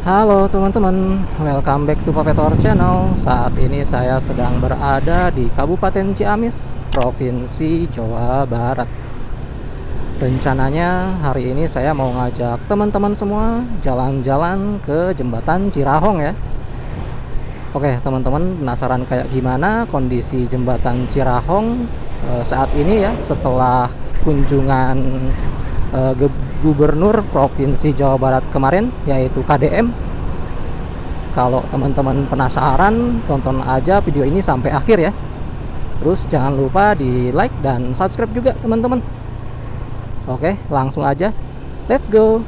Halo teman-teman, welcome back to Papetor Channel. Saat ini saya sedang berada di Kabupaten Ciamis, Provinsi Jawa Barat. Rencananya hari ini saya mau ngajak teman-teman semua jalan-jalan ke Jembatan Cirahong ya. Oke teman-teman, penasaran kayak gimana kondisi Jembatan Cirahong saat ini ya, setelah kunjungan Gubernur Provinsi Jawa Barat kemarin, yaitu KDM. Kalau teman-teman penasaran, tonton aja video ini sampai akhir ya. Terus jangan lupa di like dan subscribe juga teman-teman. Oke, langsung aja, let's go.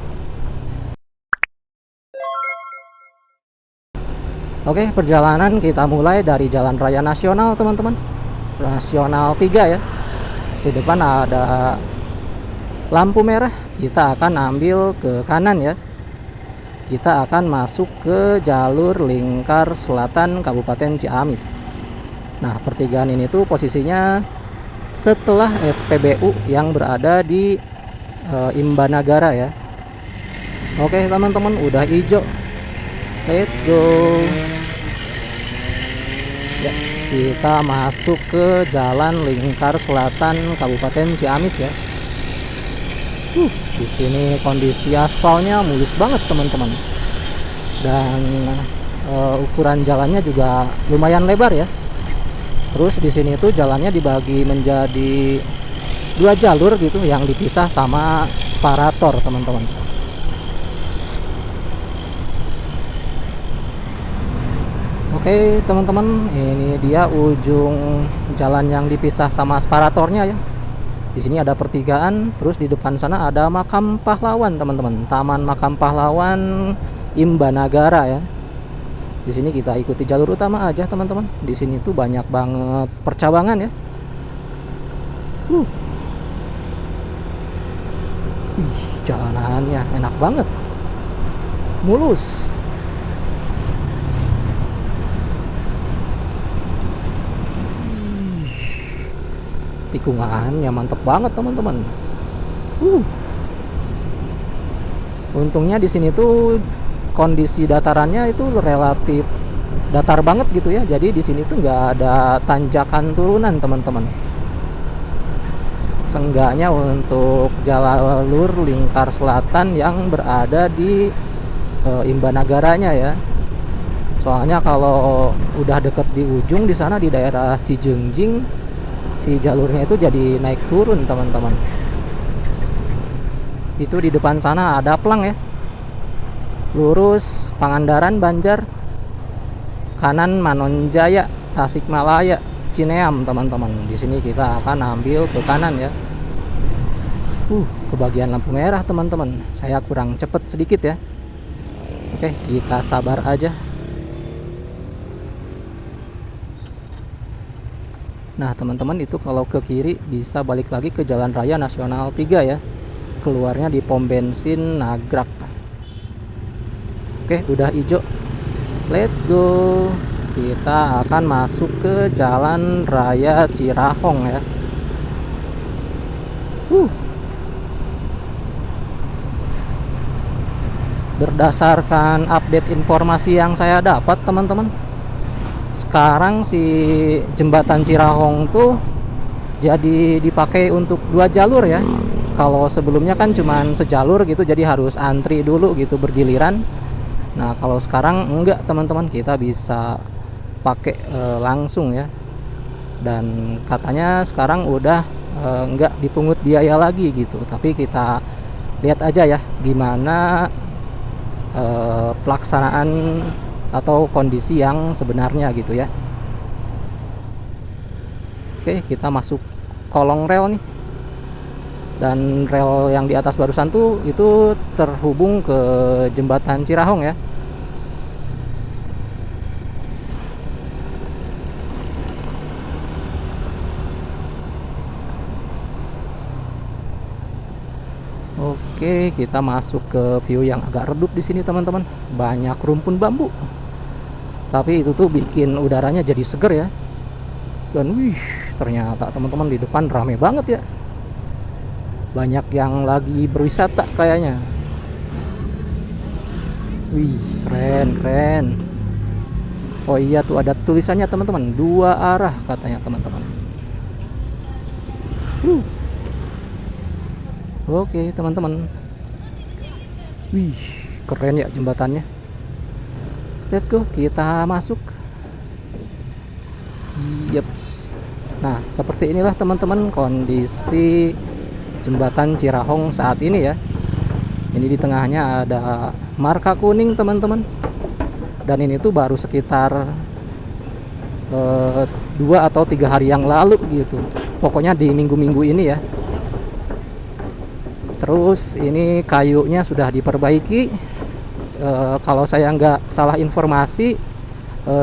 Oke, perjalanan kita mulai dari Jalan Raya Nasional teman-teman, Nasional 3 ya. Di depan ada lampu merah, kita akan ambil ke kanan ya. Kita akan masuk ke jalur lingkar selatan Kabupaten Ciamis. Nah, pertigaan ini tuh posisinya setelah SPBU yang berada di Imbanagara ya. Oke teman-teman, udah hijau, let's go ya. Kita masuk ke jalan lingkar selatan Kabupaten Ciamis ya. Di sini kondisi aspalnya mulus banget teman-teman, dan ukuran jalannya juga lumayan lebar ya. Terus di sini tuh jalannya dibagi menjadi 2 jalur gitu, yang dipisah sama separator teman-teman. Oke teman-teman, ini dia ujung jalan yang dipisah sama separatornya ya. Di sini ada pertigaan, terus di depan sana ada makam pahlawan teman-teman, Taman Makam Pahlawan Imbanagara ya. Di sini kita ikuti jalur utama aja teman-teman. Di sini tuh banyak banget percabangan ya. Jalanannya enak banget, mulus. Tikungannya mantep banget teman-teman. Untungnya di sini tuh kondisi datarannya itu relatif datar banget gitu ya. Jadi di sini tuh nggak ada tanjakan turunan teman-teman. Seenggaknya untuk jalur lingkar selatan yang berada di Imbanagaranya ya. Soalnya kalau udah deket di ujung di sana di daerah Cijengjing, si jalurnya itu jadi naik turun teman-teman. Itu di depan sana ada plang ya, lurus Pangandaran Banjar, kanan Manonjaya Tasikmalaya Cineam teman-teman. Di sini kita akan ambil ke kanan ya. Kebagian lampu merah teman-teman, saya kurang cepet sedikit ya. Oke, kita sabar aja. Nah teman-teman, itu kalau ke kiri bisa balik lagi ke Jalan Raya Nasional 3 ya. Keluarnya di pom bensin Nagrak. Oke, udah hijau, let's go. Kita akan masuk ke Jalan Raya Cirahong ya. Berdasarkan update informasi yang saya dapat teman-teman, sekarang si Jembatan Cirahong tuh jadi dipakai untuk 2 jalur ya. Kalau sebelumnya kan cuman sejalur gitu, jadi harus antri dulu gitu bergiliran. Nah kalau sekarang enggak teman-teman, kita bisa pakai langsung ya. Dan katanya sekarang udah enggak dipungut biaya lagi gitu. Tapi kita lihat aja ya gimana pelaksanaan atau kondisi yang sebenarnya gitu ya. Oke, kita masuk kolong rel nih. Dan rel yang di atas barusan tuh itu terhubung ke Jembatan Cirahong ya. Oke, kita masuk ke view yang agak redup di sini teman-teman. Banyak rumpun bambu, tapi itu tuh bikin udaranya jadi seger ya. Dan ternyata teman-teman di depan rame banget ya. Banyak yang lagi berwisata kayaknya. Wih, keren, keren. Oh iya tuh ada tulisannya teman-teman, 2 arah katanya teman-teman. Oke teman-teman. Wih, keren ya jembatannya. Let's go, kita masuk. Yeps. Nah, seperti inilah teman-teman kondisi jembatan Cirahong saat ini ya. Ini di tengahnya ada marka kuning teman-teman. Dan ini tuh baru sekitar 2 atau 3 hari yang lalu gitu. Pokoknya di minggu-minggu ini ya. Terus ini kayunya sudah diperbaiki. Kalau saya nggak salah informasi,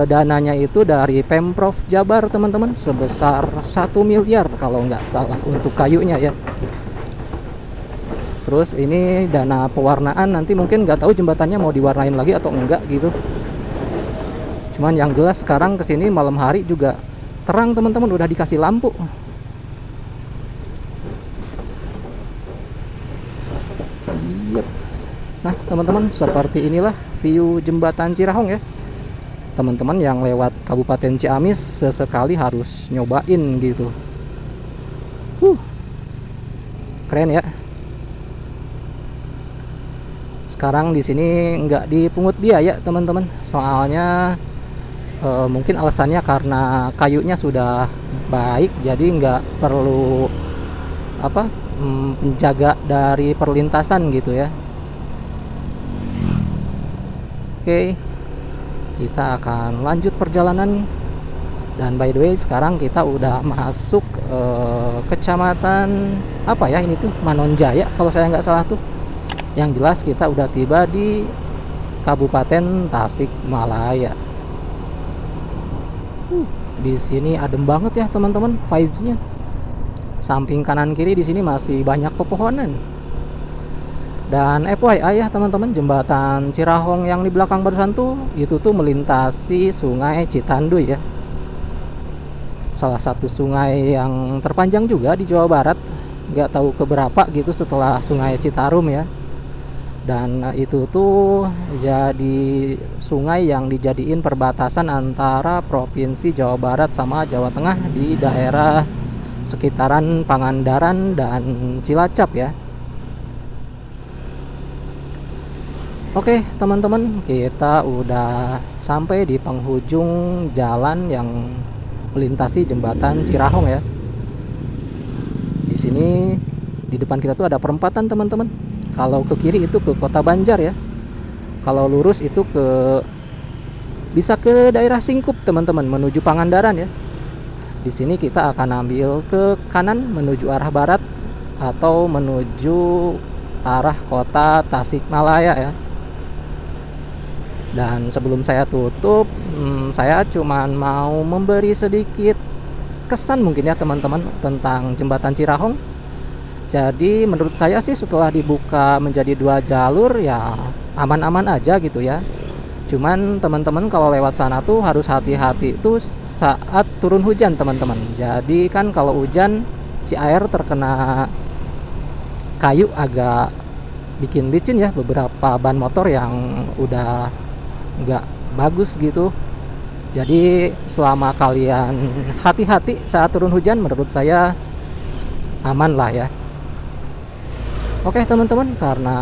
dananya itu dari Pemprov Jabar teman-teman, sebesar 1 miliar kalau nggak salah untuk kayunya ya. Terus ini dana pewarnaan, nanti mungkin nggak tahu jembatannya mau diwarnain lagi atau enggak gitu. Cuman yang jelas sekarang kesini malam hari juga terang teman-teman, udah dikasih lampu. Yeps. Nah teman-teman, seperti inilah view jembatan Cirahong ya. Teman-teman yang lewat Kabupaten Ciamis sesekali harus nyobain gitu. Keren ya. Sekarang di sini nggak dipungut biaya teman-teman, soalnya mungkin alasannya karena kayunya sudah baik, jadi nggak perlu menjaga dari perlintasan gitu ya. Oke, kita akan lanjut perjalanan. Dan by the way, sekarang kita udah masuk kecamatan apa ya ini tuh, Manonjaya kalau saya nggak salah tuh. Yang jelas kita udah tiba di Kabupaten Tasikmalaya. Di sini adem banget ya teman-teman vibes-nya. Samping kanan kiri di sini masih banyak pepohonan. Dan FYI ya teman-teman, jembatan Cirahong yang di belakang barusan tuh itu tuh melintasi Sungai Citanduy ya. Salah satu sungai yang terpanjang juga di Jawa Barat. Nggak tahu keberapa gitu setelah Sungai Citarum ya. Dan itu tuh jadi sungai yang dijadiin perbatasan antara Provinsi Jawa Barat sama Jawa Tengah di daerah sekitaran Pangandaran dan Cilacap ya. Oke teman-teman, kita udah sampai di penghujung jalan yang melintasi jembatan Cirahong ya. Di sini di depan kita tuh ada perempatan teman-teman. Kalau ke kiri itu ke Kota Banjar ya. Kalau lurus itu bisa ke daerah Singkup teman-teman, menuju Pangandaran ya. Di sini kita akan ambil ke kanan menuju arah barat atau menuju arah Kota Tasikmalaya ya. Dan sebelum saya tutup, saya cuman mau memberi sedikit kesan mungkin ya teman-teman tentang jembatan Cirahong. Jadi menurut saya sih setelah dibuka menjadi 2 jalur ya aman-aman aja gitu ya. Cuman teman-teman kalau lewat sana tuh harus hati-hati tuh saat turun hujan teman-teman. Jadi kan kalau hujan si air terkena kayu agak bikin licin ya, beberapa ban motor yang udah nggak bagus gitu. Jadi selama kalian hati-hati saat turun hujan, menurut saya aman lah ya. Oke teman-teman, karena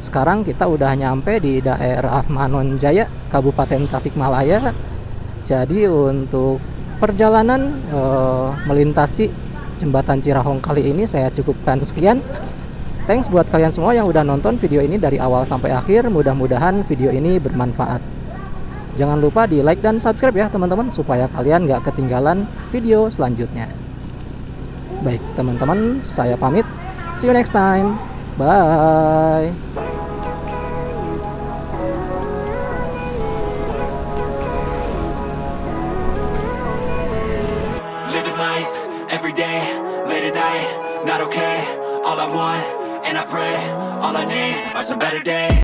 sekarang kita udah nyampe di daerah Manonjaya, Kabupaten Tasikmalaya. Jadi untuk perjalanan melintasi jembatan Cirahong kali ini saya cukupkan sekian. Thanks buat kalian semua yang udah nonton video ini dari awal sampai akhir. Mudah-mudahan video ini bermanfaat. Jangan lupa di like dan subscribe ya teman-teman, supaya kalian gak ketinggalan video selanjutnya. Baik teman-teman, saya pamit. See you next time. Bye. Living life every day, late at night, not okay. All I want, and I pray, all I need are some better days.